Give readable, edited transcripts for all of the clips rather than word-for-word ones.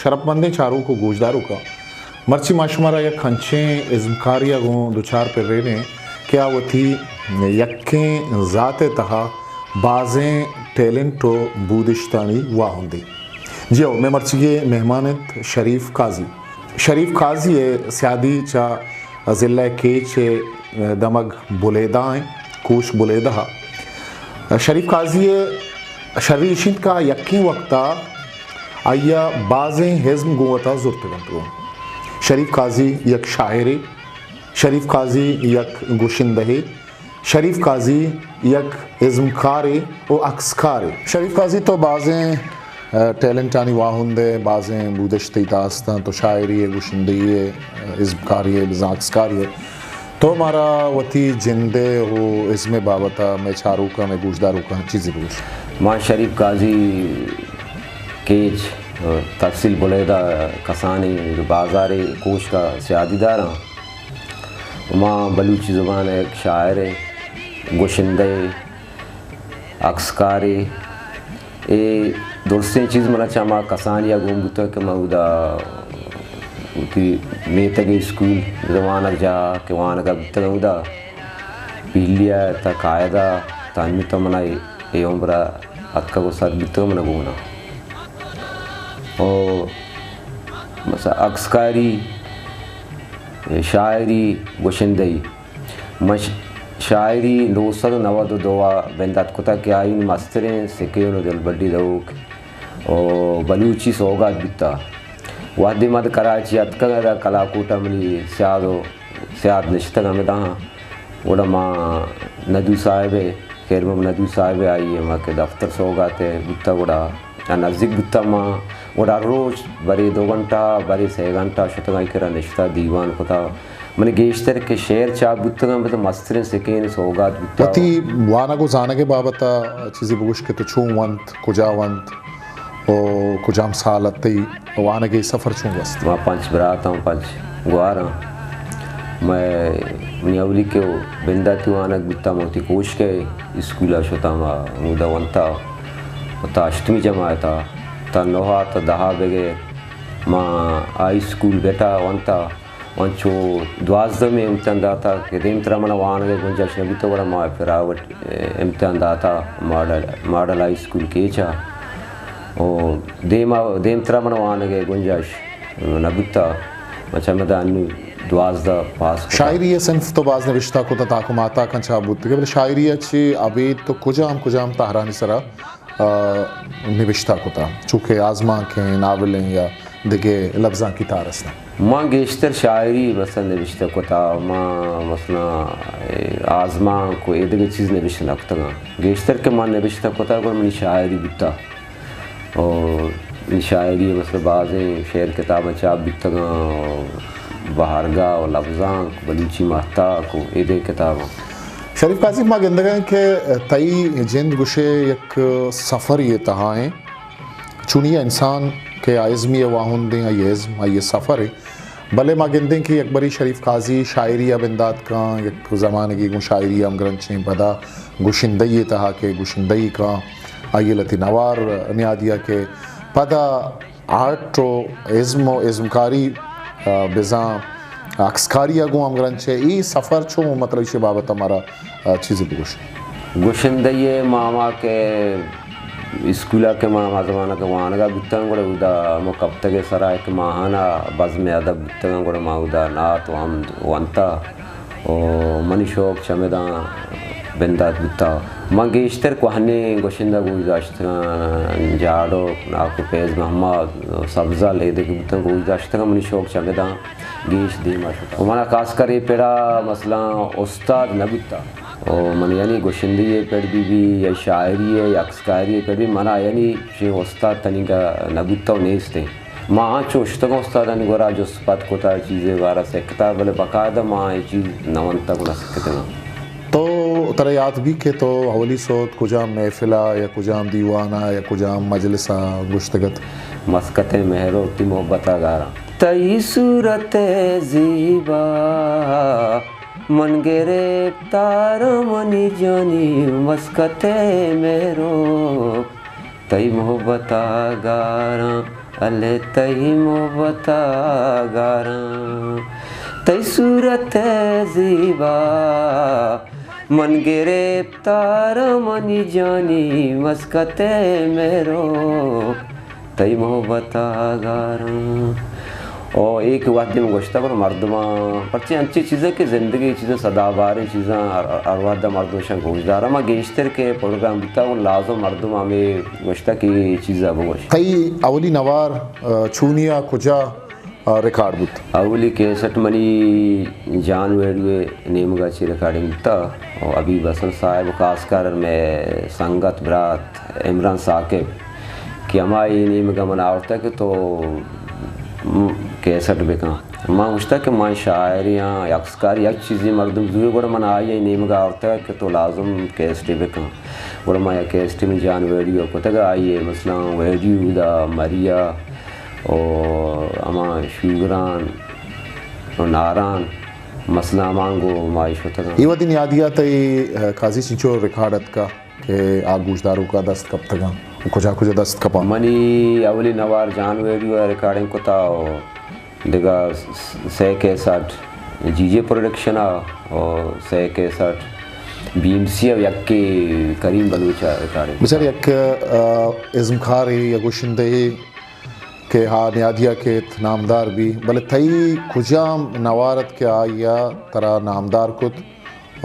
शरपमंदे चारों को गोजदारों का मर्ची माशुमारा या खंचे इज़्मकारिया गो दुचार पर रहने क्या वो थी यक्कें ज़ाते तहा बाज़ें टैलेंटो बूदिश्तानी वाहुंदी जियो मैं मर्ची के मेहमानत शरीफ काजी है सियादी चा ज़िला केचे दमग बुलेदाएं कोश बुलेदा शरीफ काजी शरीशित का यक्की वक्ता आया बाज़ें हिज़्म गुवता ज़ुर्तगंतगो शरीफ काजी यक शायरे शरीफ काजी यक गुशिंदहे शरीफ काजी यक इज़्मकारे और अक्सकारे शरीफ काजी तो बाज़ें टैलेंटानी वाहुंदे बाज़ें बूदश्ती दास्तां तो शायरी है गुशिंदगी है इज़्मकारी है अक्सकारी है तो हमारा वती जिंदे हो इसमें बाबता मैं चारों का मैं गुजदारों का चीज़ें पूछ मां शरीफ काजी केच तहसील बुलेदा कसानी बाज़ार कोश का सियादीदार हूँ मां बलूची ज़ुबान एक शायर गोशिंदे अक्सकारी ए दोस्तें चीज़ मना चामा कसान या घूमता कि मैं उदा उती मेतगे स्कूल जवान जा के वहाँ का बिता उदा पीलिया ता कायदा तान्मित मनाई ए उम्रा अक्का को साथ बिता मना घूमना और मसा अक्सकारी शायरी गोशिंदई मश शायरी 992 बेंदात कुता के आई मास्तरें सेकेनो दिल बड्डी दौक और बलूची सोगात बिता वादी मद कराची अतका कलाकूटा मनी सियाद निश्तग में दा वोड़ा माँ नदू साहिब खैर में नदू साहिब आई है माँ के दफ्तर सोगाते बिता वोड़ा नज़दीक बिता माँ वोड़ा रोज बड़ी 2 घंटा बड़ी 6 घंटा शतगाई करा निश्ता दीवान कोता मैंने गेश्तर के शेर चाप बिता में तो मस्तरें सेकेन सोगात बिता वती वाना को जाने के बाबता चीज़ें बुश के तो छूवंत कुजावंत और कुजाम सालती वाना के सफ़र छूं बस वहाँ 5 बरात हूँ 5 गुआर मैं मुनियावली के बिंदा तिवानक बिता मोती कोश के स्कूल शोता मुदा वंता ता अष्टमी जमाया था नोहा ता दहा बेगे माँ आई स्कूल बेटा वंता वंचो 12 में इम्तिहान दाता कि देम तरह मना वाहन के गुंजाइश नबी तो बड़ा माँ फिर आवट इम्तिहान दाता मॉडल हाई स्कूल के चा और देम तरह मना वाहन के गुंजाइश नबी ता अच्छा मैं दानु 12 पास शायरी है सिंफ तो बाज़ नविश्ता को ताको माता कंचा बुद्ध के शायरी अच्छी अभी तो कुजाम ताहरानी सरा निविश्ता को था चूँकि आज़मा के नावलें या दिगे लफ्ज़ां की तारसना माँ गेश्तर शायरी मसला निविश्ता को था माँ मसला आज़मा को ये दिगे चीज़ निविश्ता लगता गेश्तर के माँ निविश्ता को था मनी शायरी बिता और शायरी मसला बाज़ें शेर किताब चाप बिता बहारगा और लफ्ज़ां बलूची महता को ये दे किताब शरीफ काजी माँ गिंदगा के तई जिंद गुशे एक सफ़र ये तहाएँ चुनिया इंसान के आज़मी वाहुंदे ये इज़्म ये सफ़र है भले माँ गिंदें कि एक बड़ी शरीफ काजी शायरी बिंदात का एक ज़माने की शायरी ग्रंथें बदा गुशिंदई तहा के गुशिंदई का आइए लती नवार न्यादिया के पदा आर्ट इज़्मकारी बेजा अक्सकारी अगो अमग्रंचे ई सफ़र छो मतलब इसे बाबत हमारा चीज़ें गुशिंदई मामा के स्कूला के मामा ज़माना के वानगा बितंग गोड़े उदा मुकब्ते के सरा एक माहाना बज़्म अदब बितंग गोड़े माउदा नात हम वंता और मनी शौक चमेदा बिंदात बिता मंगेश्तर को हने गुशिंदा गुजाश्त जाड़ो नाको पेज मोहम्मद सब्ज़ा ले दे के बितंग गुजाश्त मनी शौक चमेदा गेश दी माशा हमारा खास कर ये पेड़ा मसला उस्ताद न बिता और मन यानी गुशिंदी पेड़ भी या शायरी है या अक्सकारी पेड़ भी मना यानी शे उस्ताद तनी का न बिता नेस्ते माँ चोश्तगा उस्ताद ने गोरा जो स्पत को था चीज़ें वारा से किताब वाले बकायदा माँ ये चीज़ नवंता को न सकते तो तरह याद भी के तो हवली सोत कुजाम महफिला या कुजाम दीवाना या कुजाम मजलिसा गुश्तगत मस्कते महरो की मोहब्बत गारा तई सूरत जीबा मन गेरे तार मनी जानी मस्कते मेरो तई मोहब्बत गारा الے تئی محبتا گاراں تئی صورت زیبا من گرفتار منی جانی مسکت میرو تئی محبتا گاراں. اور ایک وقت میں گوشتہ پر مردماں پرچے انچی چیزیں کہ زندگی چیزیں صداباری چیزیں اروادہ مردم شاہ گوشدارا ما گیشتر کے پروگرام بیتا ہوں لازم مردم ہمیں گوشتہ کی چیزیں بگوشت. تئی اولی نوار چونیا کجا ریکارڈ بود؟ اولی کیسٹ منی جان ویڈیو نیمگا چی ریکارڈنگ بیتا اور ابھی بسن صاحب خاص کر میں سنگت برات عمران ثاقب کہ ہماری نیمگا مناورتا ہے کہ تو کیسٹ بکاں ماں گوشتا کہ ماں شاعریاں یکسکاری یک چیزی مردم زوری گوڑا من آئی نیمگا آورتا ہے کہ تو لازم کیسٹی بکاں گوڑا ماں یا کیسٹی میں جان ویڈیو کتا گا آئیے مثلا ویڈیو دا مریا اور اما شوگران اور ناران مثلا مانگو معاش ہوتا گا. یہ دن یادیا تئی قاضی چنچو ریکارڈت کا کہ آگوش دارو کا دست کب تگا کجا کجا دست کپا منی اولی نوار جان ویڈیو ریکارڈنگ کو تا دیگا 161 جی جے پروڈکشن اور 161 بی ایم سی یک کے کریم بلوچا ریکارڈنگ بچار یک ازم خاری یا گوشندے کہ ہاں نیادیا کے نامدار بھی بلے تئی کجا نوارت کے آیا ترا نامدار کت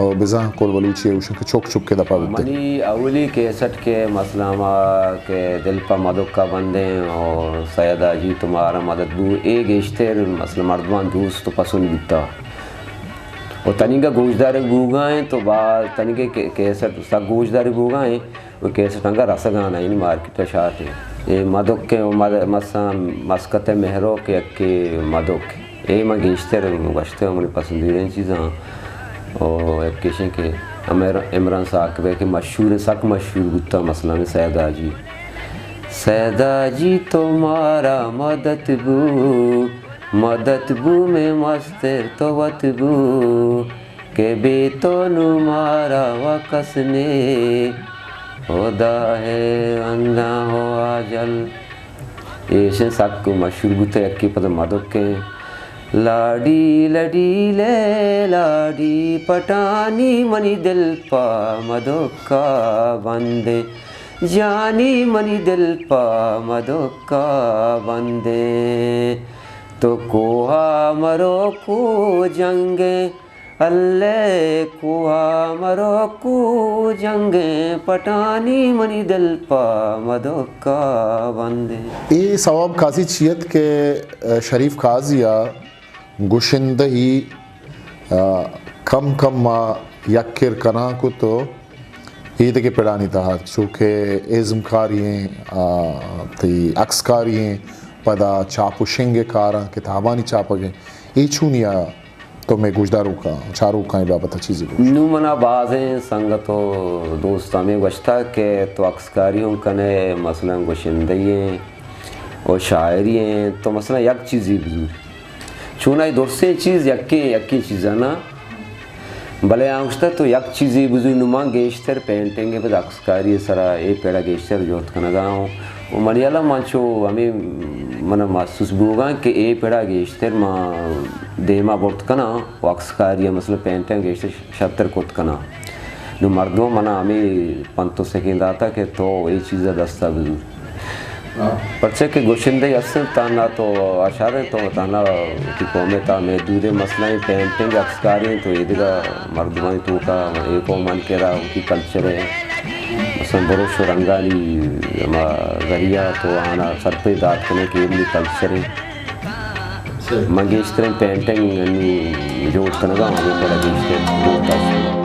اور بزاں کول بلوچی اوشن کے چوک چوک کے دپا بیتے منی اولی کیسٹ کے مثلا ہما کہ دل پا مدک کا بندیں اور سیدہ جی تمہارا مدد بو اے گیشتر مثلا مردمان دوست تو پسند بیتا اور تنیگا گوشدار گوگائیں تو بعد تنیگے کیسٹ سک گوشدار گوگائیں وہ کیسٹ انگا رسگانا یعنی مارکیٹ شاعت ہے یہ مدک کے مثلا مسکت مہرو کے اکی مدک اے ما گیشتر گوشتے ہیں منی پسندیدیں چیزاں اور ایک کشن کے عمران ثاقب ہے کہ مشہور سک مشہور گتا مثلا سیدہ جی تمہارا مدد بو میں مستر تو وط بو کہ بے تو نمارا وکس نے خدا ہے اندھا ہو آجل. یہ سک مشہور گتا ہے ایک پتہ مدد کے لاڈی لڈی لے لاڈی پٹانی منی دل پا مدوکا بندے جانی منی دل پا مدوکا بندے تو کوہا مرو کو جنگے اللہ کوہا مرو کو جنگے پٹانی منی دل پا مدوکا بندے. یہ ثواب قاضی چیت کے شریف قاضیہ گوشندہی کم کم ما یکر کنا کو تو عید کے پیڑانی تہا چونکہ ازم کارییں تی عکس کارییں پدا چاپو شنگے کاراں کتابانی چاپا گئے یہ چونیا تو میں گوشداروں کا چاروں کا بابت چیزیں نو منا بازیں سنگتو دوستا میں گوشتا کہ تو عکس کاریوں کنے مثلا گوشندہی اور شاعری ہیں تو مثلا یک چیزی بزور چونہ درسیں چیز یکی چیزاں نا بلے آنگشتا تو یک چیزی بزور نمان گیشتر پینٹنگے پہ عکسکاری سرا اے پیڑا گیشتر جوت کنگا ہوں و منیالا مانچو ہمیں منا محسوس بوگا کہ اے پیڑا گیشتر ما دیما بورت کنا و عکسکاری مثلا پینٹنگ گیشتر شتر کت کنا نو مردوں منا ہمیں پنتو سیکنڈ آتا کہ تو اے چیزہ دستا بزور پرچہ کہ گوشندے اصل تانا تو اشارے تو تانا کی قومیں تا محدود مسئلہ پینٹنگ عکسکاری تو یہ دیگا مردمانی تو کا ایک اومان کے رہا ان کی کلچر ہے مثلا بروش و رنگانی ذریعہ تو آنا سر پہ داد کرنے کی ابنی کلچر ہے منگیشترین پینٹنگ جو اتکنگا ہمیں پڑا گیشتر جو